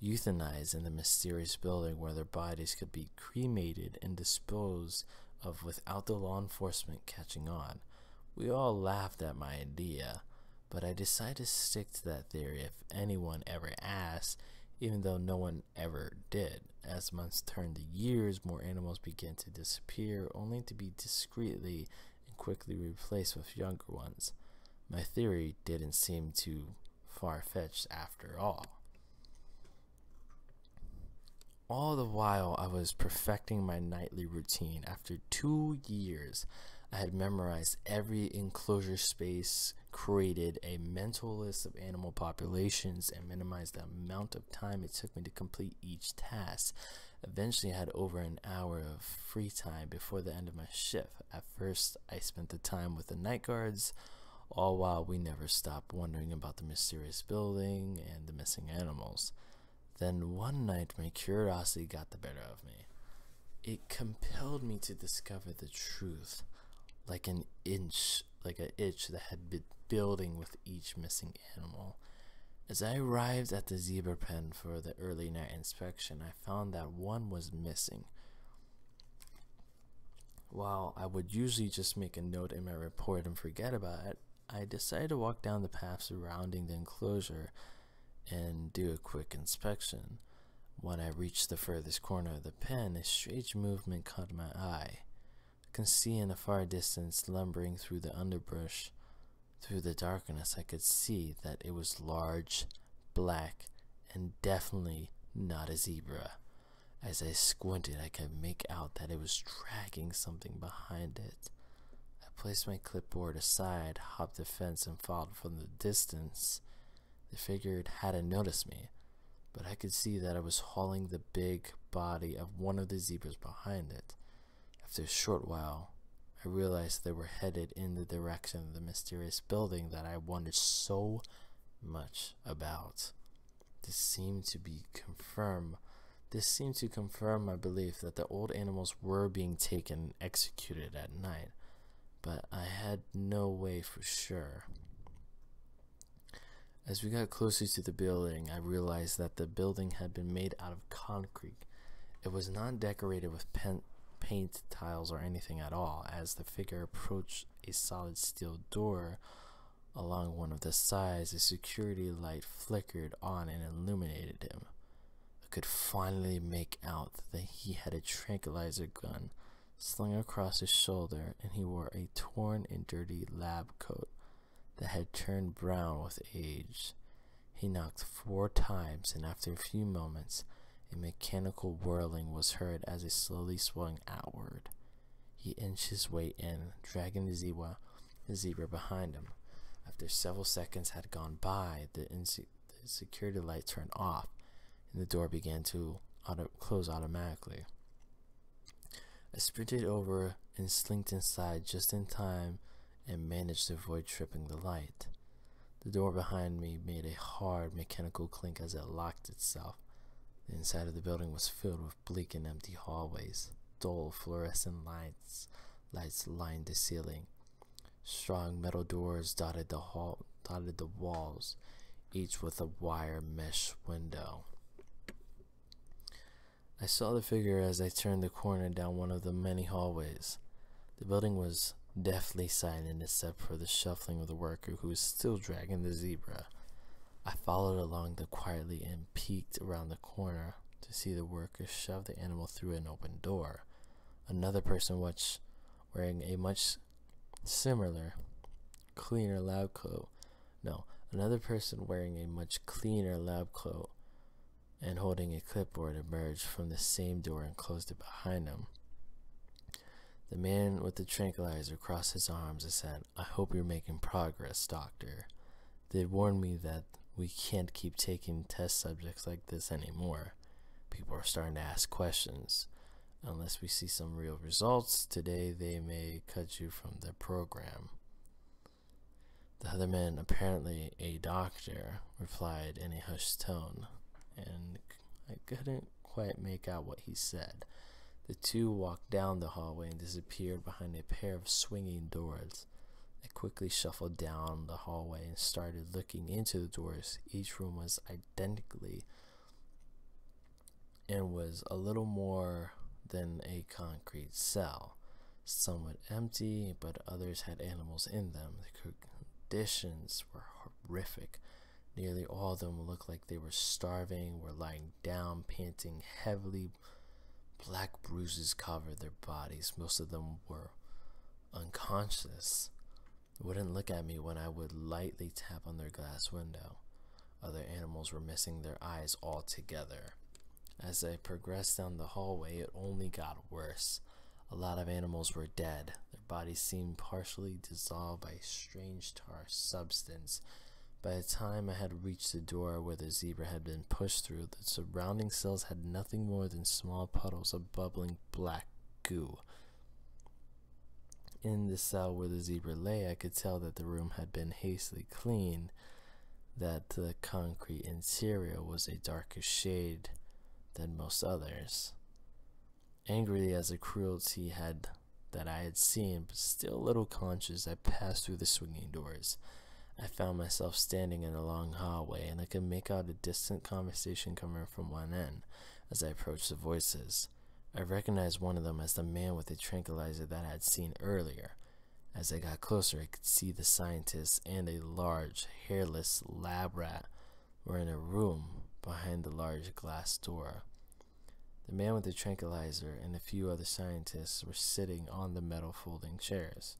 euthanized in the mysterious building where their bodies could be cremated and disposed of without the law enforcement catching on. We all laughed at my idea, but I decided to stick to that theory if anyone ever asked, even though no one ever did. As months turned to years, more animals began to disappear, only to be discreetly and quickly replaced with younger ones. My theory didn't seem too far-fetched after all. All the while I was perfecting my nightly routine. After 2 years, I had memorized every enclosure space, created a mental list of animal populations, and minimized the amount of time it took me to complete each task. Eventually, I had over an hour of free time before the end of my shift. At first, I spent the time with the night guards, all while we never stopped wondering about the mysterious building and the missing animals. Then one night, my curiosity got the better of me. It compelled me to discover the truth, like an itch that had been building with each missing animal. As I arrived at the zebra pen for the early night inspection, I found that one was missing. While I would usually just make a note in my report and forget about it, I decided to walk down the path surrounding the enclosure and do a quick inspection. When I reached the furthest corner of the pen, a strange movement caught my eye. I can see in the far distance, lumbering through the underbrush. Through the darkness, I could see that it was large, black, and definitely not a zebra. As I squinted, I could make out that it was dragging something behind it. I placed my clipboard aside, hopped the fence, and followed from the distance. The figure hadn't noticed me, but I could see that I was hauling the big body of one of the zebras behind it. After a short while, I realized they were headed in the direction of the mysterious building that I wondered so much about. This seemed to confirm my belief that the old animals were being taken and executed at night, but I had no way for sure. As we got closer to the building, I realized that the building had been made out of concrete. It was not decorated with paint, tiles, or anything at all. As the figure approached a solid steel door along one of the sides, a security light flickered on and illuminated him. I could finally make out that he had a tranquilizer gun slung across his shoulder, and he wore a torn and dirty lab coat that had turned brown with age. He knocked 4 times, and after a few moments, a mechanical whirling was heard as it slowly swung outward. He inched his way in, dragging the zebra behind him. After several seconds had gone by, the security light turned off, and the door began to close automatically. I sprinted over and slinked inside just in time and managed to avoid tripping the light. The door behind me made a hard mechanical clink as it locked itself. The inside of the building was filled with bleak and empty hallways. Dull fluorescent lights lined the ceiling. Strong metal doors dotted the walls, each with a wire mesh window. I saw the figure as I turned the corner down one of the many hallways. The building was deathly silent except for the shuffling of the worker who was still dragging the zebra. I followed along quietly and peeked around the corner to see the worker shove the animal through an open door. Another person wearing a much cleaner lab coat and holding a clipboard emerged from the same door and closed it behind him. The man with the tranquilizer crossed his arms and said, "I hope you're making progress, Doctor. They warned me that we can't keep taking test subjects like this anymore. People are starting to ask questions. Unless we see some real results today, they may cut you from the program." The other man, apparently a doctor, replied in a hushed tone, and I couldn't quite make out what he said. The two walked down the hallway and disappeared behind a pair of swinging doors. I quickly shuffled down the hallway and started looking into the doors. Each room was identically and was a little more than a concrete cell. Some were empty, but others had animals in them. The conditions were horrific. Nearly all of them looked like they were starving, were lying down, panting heavily. Black bruises covered their bodies. Most of them were unconscious. They wouldn't look at me when I would lightly tap on their glass window. Other animals were missing their eyes altogether. As I progressed down the hallway, it only got worse. A lot of animals were dead. Their bodies seemed partially dissolved by a strange tar substance. By the time I had reached the door where the zebra had been pushed through, the surrounding cells had nothing more than small puddles of bubbling black goo. In the cell where the zebra lay, I could tell that the room had been hastily cleaned, that the concrete interior was a darker shade than most others. Angrily as the cruelty that I had seen, but still a little conscious, I passed through the swinging doors. I found myself standing in a long hallway, and I could make out a distant conversation coming from one end. As I approached the voices, I recognized one of them as the man with the tranquilizer that I had seen earlier. As I got closer, I could see the scientist and a large, hairless lab rat were in a room, behind the large glass door. The man with the tranquilizer and a few other scientists were sitting on metal folding chairs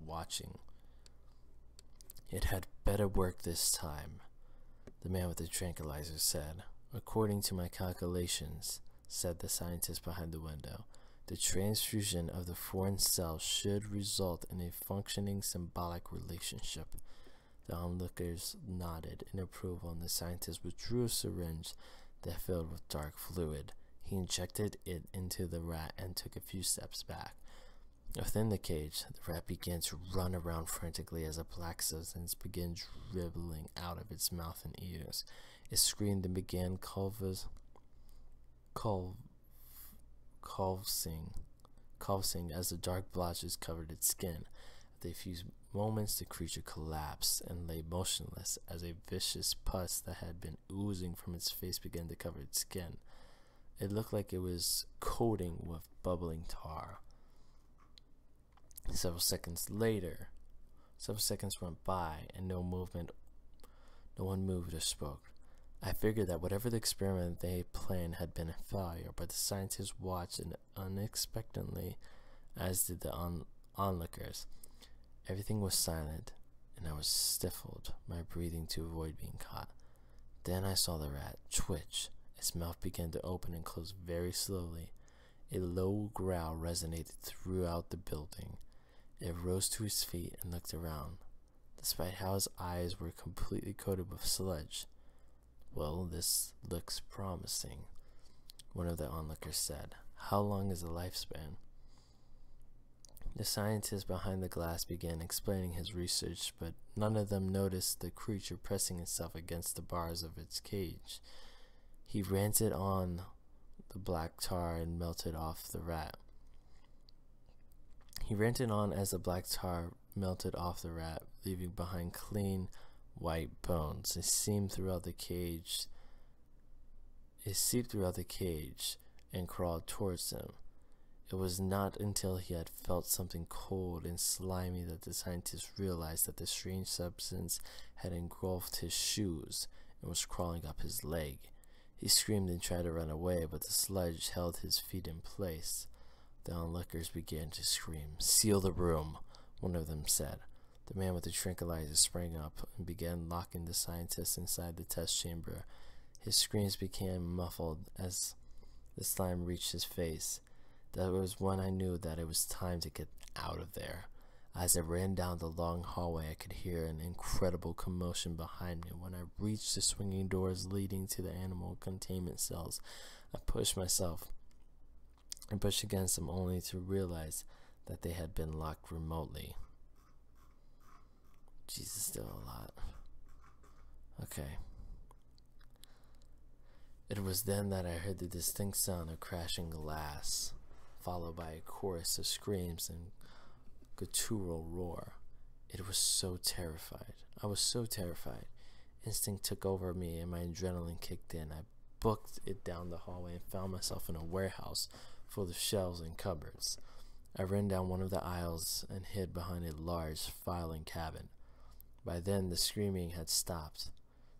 watching. "It had better work this time," the man with the tranquilizer said. "According to my calculations," said the scientist behind the window, "the transfusion of the foreign cells should result in a functioning symbolic relationship." The onlookers nodded in approval, and the scientist withdrew a syringe that filled with dark fluid. He injected it into the rat and took a few steps back. Within the cage, the rat began to run around frantically as a black substance began dribbling out of its mouth and ears. It screamed and began convulsing as the dark blotches covered its skin. After a few moments, the creature collapsed and lay motionless as a vicious pus that had been oozing from its face began to cover its skin. It looked like it was coating with bubbling tar. Several seconds went by and no one moved or spoke. I figured that whatever the experiment they planned had been a failure, but the scientists watched it unexpectedly, as did the onlookers. Everything was silent, and I was stifled my breathing to avoid being caught. Then I saw the rat twitch. Its mouth began to open and close very slowly. A low growl resonated throughout the building. It rose to its feet and looked around, despite how his eyes were completely coated with sludge. "Well, this looks promising," one of the onlookers said. "How long is the lifespan?" The scientist behind the glass began explaining his research, but none of them noticed the creature pressing itself against the bars of its cage. He ranted on the black tar and melted off the rat. As the black tar melted off the rat, leaving behind clean, white bones. It seeped throughout the cage and crawled towards him. It was not until he had felt something cold and slimy that the scientist realized that the strange substance had engulfed his shoes and was crawling up his leg. He screamed and tried to run away, but the sludge held his feet in place. The onlookers began to scream. "Seal the room," one of them said. The man with the tranquilizer sprang up and began locking the scientist inside the test chamber. His screams became muffled as the slime reached his face. That was when I knew that it was time to get out of there. As I ran down the long hallway, I could hear an incredible commotion behind me. When I reached the swinging doors leading to the animal containment cells, I pushed against them only to realize that they had been locked remotely. Jesus, still a lot. Okay. It was then that I heard the distinct sound of crashing glass, followed by a chorus of screams and guttural roar. I was so terrified. Instinct took over me and my adrenaline kicked in. I booked it down the hallway and found myself in a warehouse full of shelves and cupboards. I ran down one of the aisles and hid behind a large filing cabinet. By then, the screaming had stopped.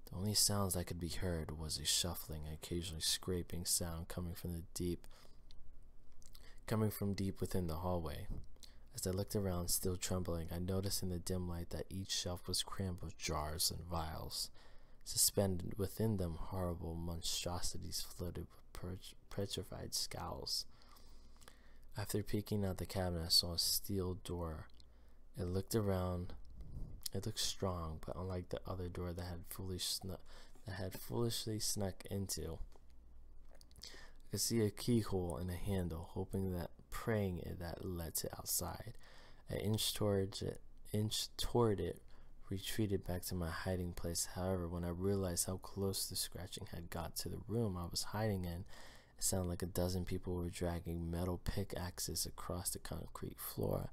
The only sounds that could be heard was a shuffling, occasionally scraping sound coming from deep within the hallway. As I looked around, still trembling, I noticed in the dim light that each shelf was crammed with jars and vials. Suspended within them, horrible monstrosities floated with petrified scowls. After peeking out the cabinet, I saw a steel door. It looked strong, but unlike the other door that had foolishly snuck into. I could see a keyhole and a handle, praying that led to outside. I inched toward it, retreated back to my hiding place. However, when I realized how close the scratching had got to the room I was hiding in, it sounded like a dozen people were dragging metal pickaxes across the concrete floor.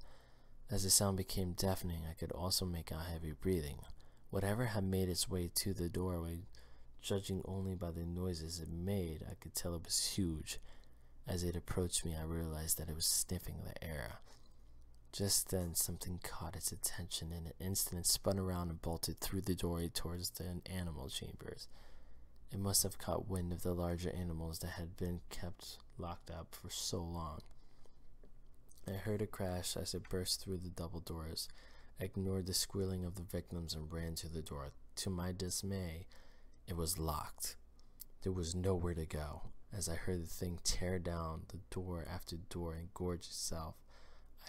As the sound became deafening, I could also make out heavy breathing. Whatever had made its way to the doorway, judging only by the noises it made, I could tell it was huge. As it approached me, I realized that it was sniffing the air. Just then, something caught its attention. In an instant, it spun around and bolted through the doorway towards the animal chambers. It must have caught wind of the larger animals that had been kept locked up for so long. I heard a crash as it burst through the double doors. I ignored the squealing of the victims and ran to the door. To my dismay, it was locked. There was nowhere to go. As I heard the thing tear down the door after door and gorge itself,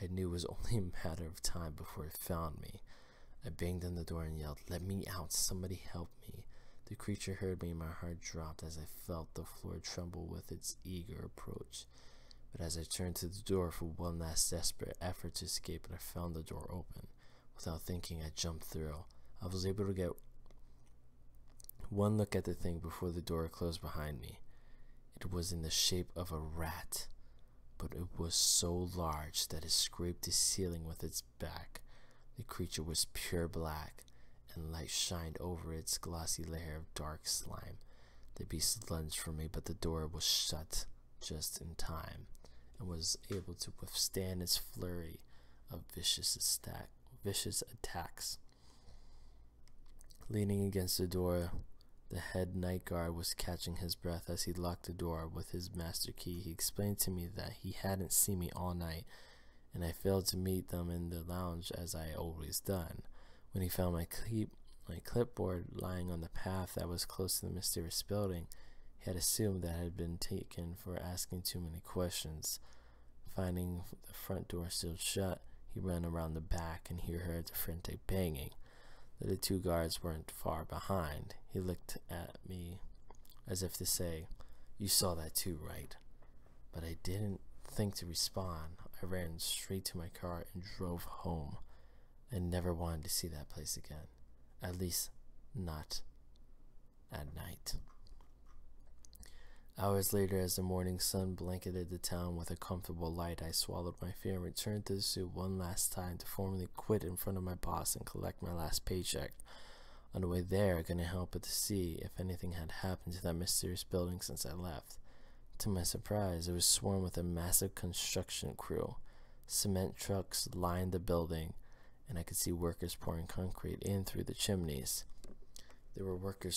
I knew it was only a matter of time before it found me. I banged on the door and yelled, "Let me out, somebody help me." The creature heard me and my heart dropped as I felt the floor tremble with its eager approach. But as I turned to the door for one last desperate effort to escape, and I found the door open. Without thinking, I jumped through. I was able to get one look at the thing before the door closed behind me. It was in the shape of a rat, but it was so large that it scraped the ceiling with its back. The creature was pure black, and light shined over its glossy layer of dark slime. The beast lunged for me, but the door was shut just in time, and was able to withstand its flurry of vicious attacks. Leaning against the door, the head night guard was catching his breath as he locked the door with his master key. He explained to me that he hadn't seen me all night, and I failed to meet them in the lounge as I always done. When he found my clipboard lying on the path that was close to the mysterious building, he had assumed that I had been taken for asking too many questions. Finding the front door still shut, he ran around the back and he heard the frantic banging. The two guards weren't far behind. He looked at me as if to say, "You saw that too, right?" But I didn't think to respond. I ran straight to my car and drove home. I never wanted to see that place again. At least, not at night. Hours later, as the morning sun blanketed the town with a comfortable light, I swallowed my fear and returned to the zoo one last time to formally quit in front of my boss and collect my last paycheck. On the way there, I couldn't help but to see if anything had happened to that mysterious building since I left. To my surprise, it was swarmed with a massive construction crew. Cement trucks lined the building, and I could see workers pouring concrete in through the chimneys. They were working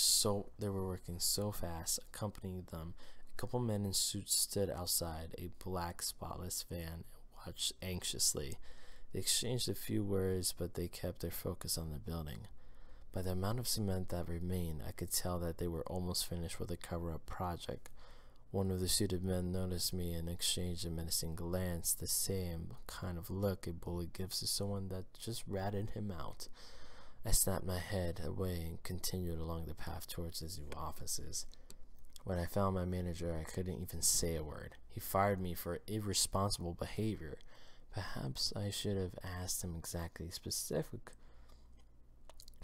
so fast. Accompanying them, a couple men in suits stood outside a black spotless van and watched anxiously. They exchanged a few words, but they kept their focus on the building. By the amount of cement that remained, I could tell that they were almost finished with a cover-up project. One of the suited men noticed me and exchanged a menacing glance, the same kind of look a bully gives to someone that just ratted him out. I snapped my head away and continued along the path towards the zoo offices. When I found my manager, I couldn't even say a word. He fired me for irresponsible behavior. Perhaps I should have asked him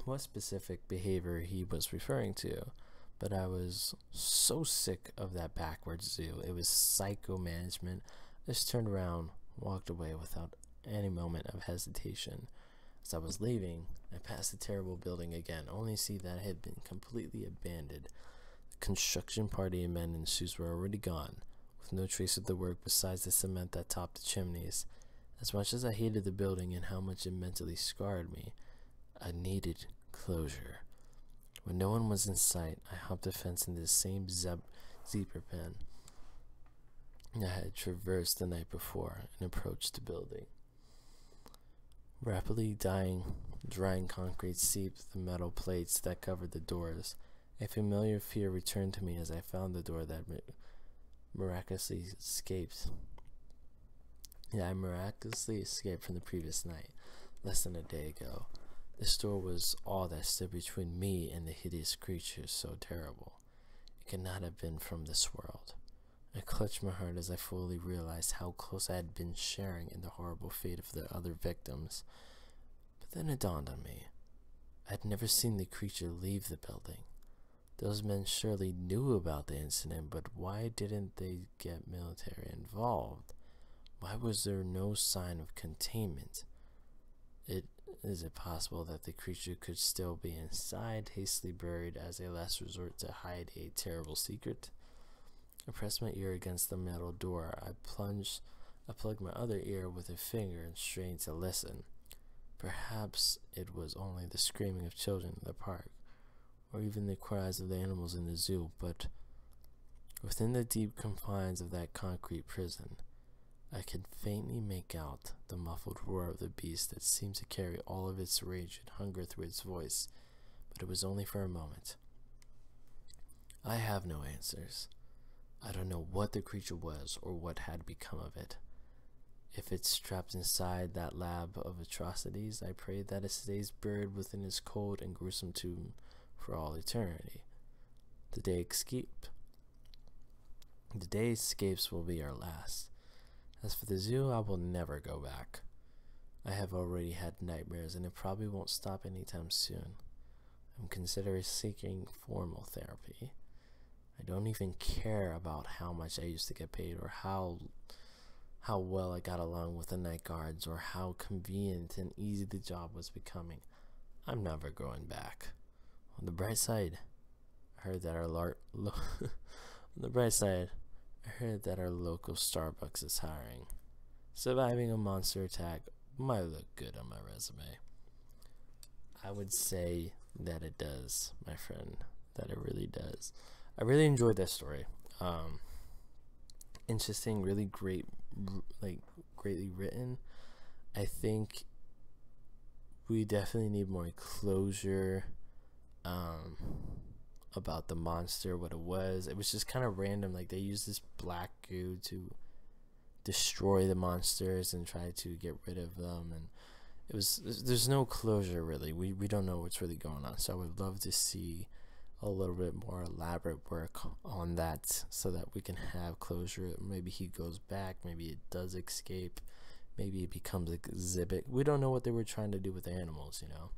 what specific behavior he was referring to, but I was so sick of that backwards zoo. It was psycho management. I just turned around, walked away without any moment of hesitation. As I was leaving, I passed the terrible building again, only to see that it had been completely abandoned. The construction party and men in suits were already gone, with no trace of the work besides the cement that topped the chimneys. As much as I hated the building and how much it mentally scarred me, I needed closure. When no one was in sight, I hopped the fence into the same zebra pen I had traversed the night before and approached the building. Rapidly drying concrete seeped the metal plates that covered the doors. A familiar fear returned to me as I found the door that miraculously escaped. I miraculously escaped from the previous night, less than a day ago. This door was all that stood between me and the hideous creature so terrible. It could not have been from this world. I clutched my heart as I fully realized how close I had been sharing in the horrible fate of the other victims. But then it dawned on me. I had never seen the creature leave the building. Those men surely knew about the incident, but why didn't they get military involved? Why was there no sign of containment? Is it possible that the creature could still be inside, hastily buried as a last resort to hide a terrible secret? I pressed my ear against the metal door. I plunged I plugged my other ear with a finger and strained to listen. Perhaps it was only the screaming of children in the park, or even the cries of the animals in the zoo, but within the deep confines of that concrete prison, I could faintly make out the muffled roar of the beast that seemed to carry all of its rage and hunger through its voice, but it was only for a moment. I have no answers. I don't know what the creature was or what had become of it. If it's trapped inside that lab of atrocities, I pray that it stays buried within its cold and gruesome tomb for all eternity. The day escapes will be our last. As for the zoo, I will never go back. I have already had nightmares, and it probably won't stop anytime soon. I'm considering seeking formal therapy. I don't even care about how much I used to get paid, or how well I got along with the night guards, or how convenient and easy the job was becoming. I'm never going back. On the bright side, I heard that our local Starbucks is hiring. Surviving a monster attack might look good on my resume. I would say that it does, my friend. That it really does. I really enjoyed that story. Interesting, really great, greatly written. I think we definitely need more closure about the monster, what it was. It was just kind of random. Like, they used this black goo to destroy the monsters and try to get rid of them, and there's no closure really. We don't know what's really going on, so I would love to see a little bit more elaborate work on that so that we can have closure. Maybe he goes back, maybe it does escape, maybe it becomes an exhibit. We don't know what they were trying to do with the animals, you know,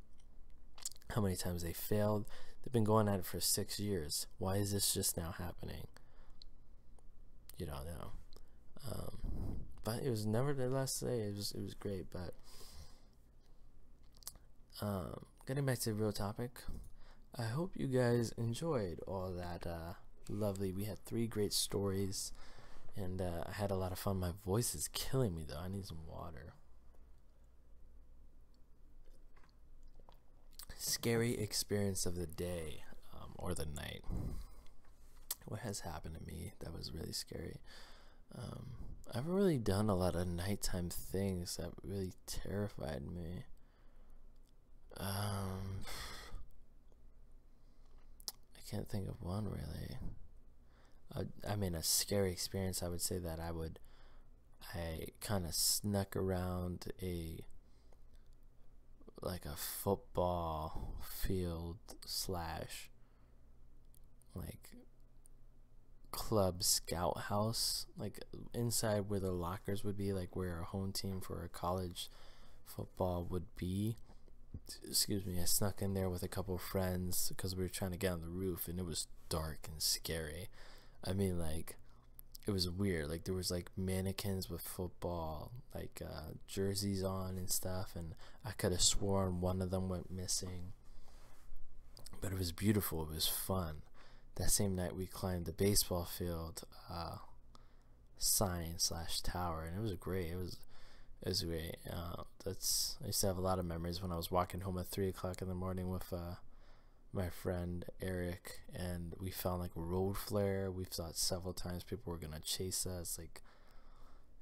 how many times they failed. They've been going at it for 6 years. Why is this just now happening? You don't know. But it was, nevertheless, it was great. But getting back to the real topic, I hope you guys enjoyed all that lovely. We had 3 great stories, and I had a lot of fun. My voice is killing me though. I need some water. Scary experience of the day, or the night. What has happened to me that was really scary? I haven't really done a lot of nighttime things that really terrified me. I can't think of one really. I mean, a scary experience, I would say that I kind of snuck around a football field / club scout house, like inside where the lockers would be, like where our home team for our college football would be. Excuse me. I snuck in there with a couple of friends because we were trying to get on the roof, and it was dark and scary. I mean, like, it was weird. Like, there was like mannequins with football jerseys on and stuff, and I could have sworn one of them went missing, but it was beautiful. It was fun. That same night we climbed the baseball field sign / tower, and it was great. It was great. I used to have a lot of memories when I was walking home at 3 o'clock in the morning with my friend Eric, and we found like a road flare. We thought several times people were gonna chase us. Like,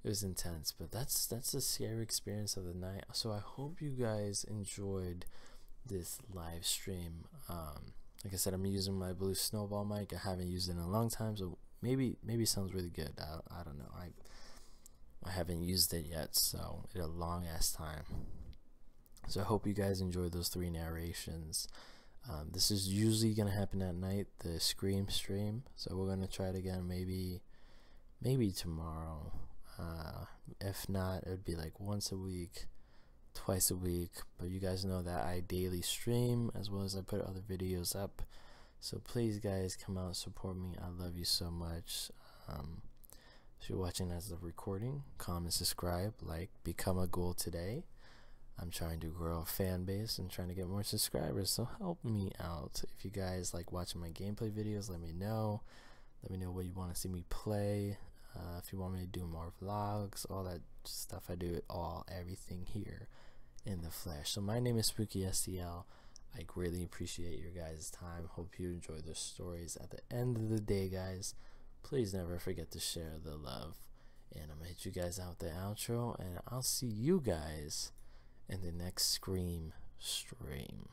it was intense. But that's the scary experience of the night. So I hope you guys enjoyed this live stream. Like I said, I'm using my blue snowball mic. I haven't used it in a long time, so maybe it sounds really good. I don't know. I haven't used it yet, so in a long ass time. So I hope you guys enjoyed those 3 narrations. This is usually gonna happen at night, the Scream stream. So we're gonna try it again, maybe tomorrow. If not, it would be like once a week, twice a week. But you guys know that I daily stream, as well as I put other videos up. So please, guys, come out and support me. I love you so much. If you're watching as a recording, comment, subscribe, become a ghoul today. I'm trying to grow a fan base and trying to get more subscribers, so help me out. If you guys like watching my gameplay videos, let me know. Let me know what you want to see me play. If you want me to do more vlogs, all that stuff, I do it all, everything here in the flesh. So my name is SpookieSTL. I greatly appreciate your guys' time. Hope you enjoy the stories. At the end of the day, guys, please never forget to share the love. And I'm gonna hit you guys out with the outro, and I'll see you guys in the next Scream stream.